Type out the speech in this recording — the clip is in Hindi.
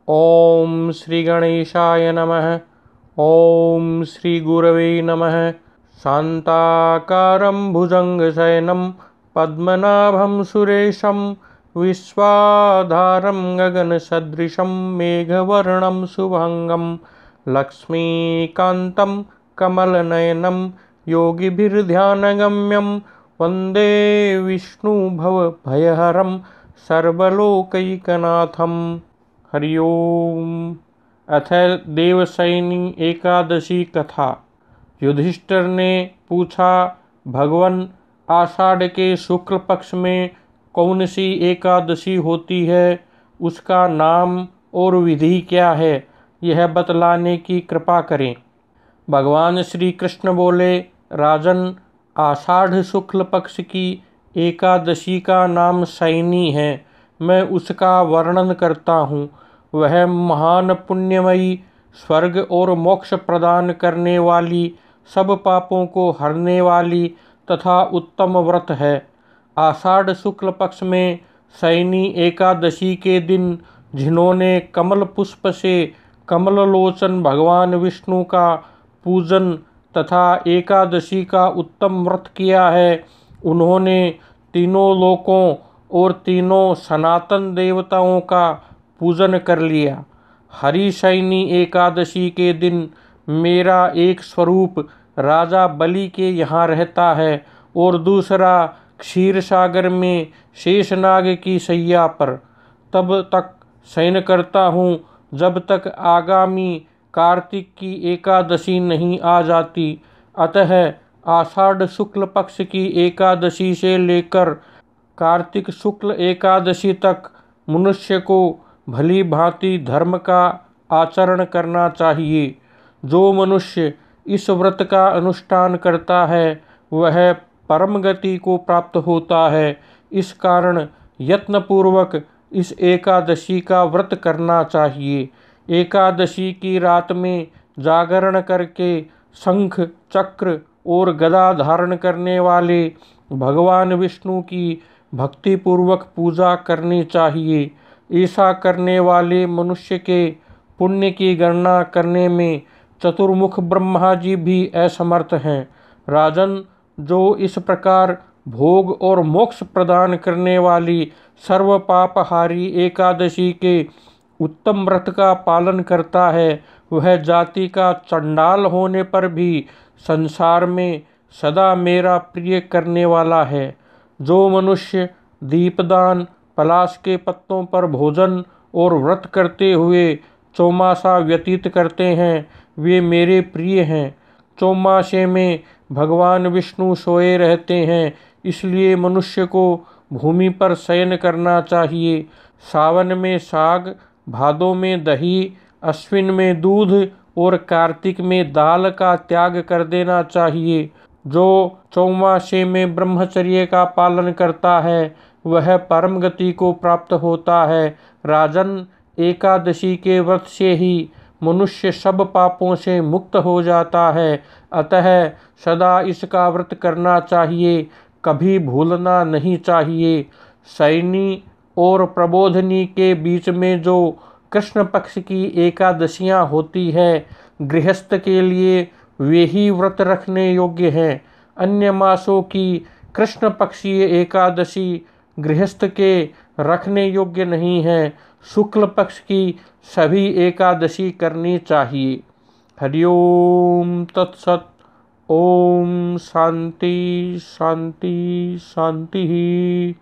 ओम श्री गणेशाय नमः। ओम श्री गुरवे नमः। शांताकारं भुजंगशयनं पद्मनाभं सुरेशं विश्वाधारं गगनसदृशं मेघवर्णं शुभांगं लक्ष्मीकान्तं कमलनयनं योगिभिर्ध्यानगम्यं वन्दे विष्णुभवभयहरं सर्वलोकैकनाथम्। हरि ओम। अथ देवशयनी एकादशी कथा। युधिष्ठिर ने पूछा, भगवन, आषाढ़ के शुक्ल पक्ष में कौन सी एकादशी होती है? उसका नाम और विधि क्या है, यह बतलाने की कृपा करें। भगवान श्री कृष्ण बोले, राजन, आषाढ़ शुक्ल पक्ष की एकादशी का नाम शयनी है। मैं उसका वर्णन करता हूँ। वह महान पुण्यमयी, स्वर्ग और मोक्ष प्रदान करने वाली, सब पापों को हरने वाली तथा उत्तम व्रत है। आषाढ़ शुक्ल पक्ष में शयनी एकादशी के दिन जिन्होंने कमल पुष्प से कमललोचन भगवान विष्णु का पूजन तथा एकादशी का उत्तम व्रत किया है, उन्होंने तीनों लोकों और तीनों सनातन देवताओं का पूजन कर लिया। हरि शयनी एकादशी के दिन मेरा एक स्वरूप राजा बलि के यहाँ रहता है और दूसरा क्षीर सागर में शेषनाग की शैया पर तब तक शयन करता हूँ जब तक आगामी कार्तिक की एकादशी नहीं आ जाती। अतः आषाढ़ शुक्ल पक्ष की एकादशी से लेकर कार्तिक शुक्ल एकादशी तक मनुष्य को भली भांति धर्म का आचरण करना चाहिए। जो मनुष्य इस व्रत का अनुष्ठान करता है वह परम गति को प्राप्त होता है। इस कारण यत्नपूर्वक इस एकादशी का व्रत करना चाहिए। एकादशी की रात में जागरण करके शंख, चक्र और गदा धारण करने वाले भगवान विष्णु की भक्तिपूर्वक पूजा करनी चाहिए। ऐसा करने वाले मनुष्य के पुण्य की गणना करने में चतुर्मुख ब्रह्मा जी भी असमर्थ हैं। राजन, जो इस प्रकार भोग और मोक्ष प्रदान करने वाली सर्व पापहारी एकादशी के उत्तम व्रत का पालन करता है, वह जाति का चंडाल होने पर भी संसार में सदा मेरा प्रिय करने वाला है। जो मनुष्य दीपदान, पलाश के पत्तों पर भोजन और व्रत करते हुए चौमासा व्यतीत करते हैं, वे मेरे प्रिय हैं। चौमासे में भगवान विष्णु सोए रहते हैं, इसलिए मनुष्य को भूमि पर शयन करना चाहिए। सावन में साग, भादों में दही, अश्विन में दूध और कार्तिक में दाल का त्याग कर देना चाहिए। जो चौमासे में ब्रह्मचर्य का पालन करता है वह परम गति को प्राप्त होता है। राजन, एकादशी के व्रत से ही मनुष्य सब पापों से मुक्त हो जाता है। अतः सदा इसका व्रत करना चाहिए, कभी भूलना नहीं चाहिए। शयनी और प्रबोधनी के बीच में जो कृष्ण पक्ष की एकादशियां होती है, गृहस्थ के लिए वे ही व्रत रखने योग्य हैं। अन्य मासों की कृष्ण पक्षीय एकादशी गृहस्थ के रखने योग्य नहीं है। शुक्ल पक्ष की सभी एकादशी करनी चाहिए। हरि ओम तत्सत। ओम शांति शांति शांति।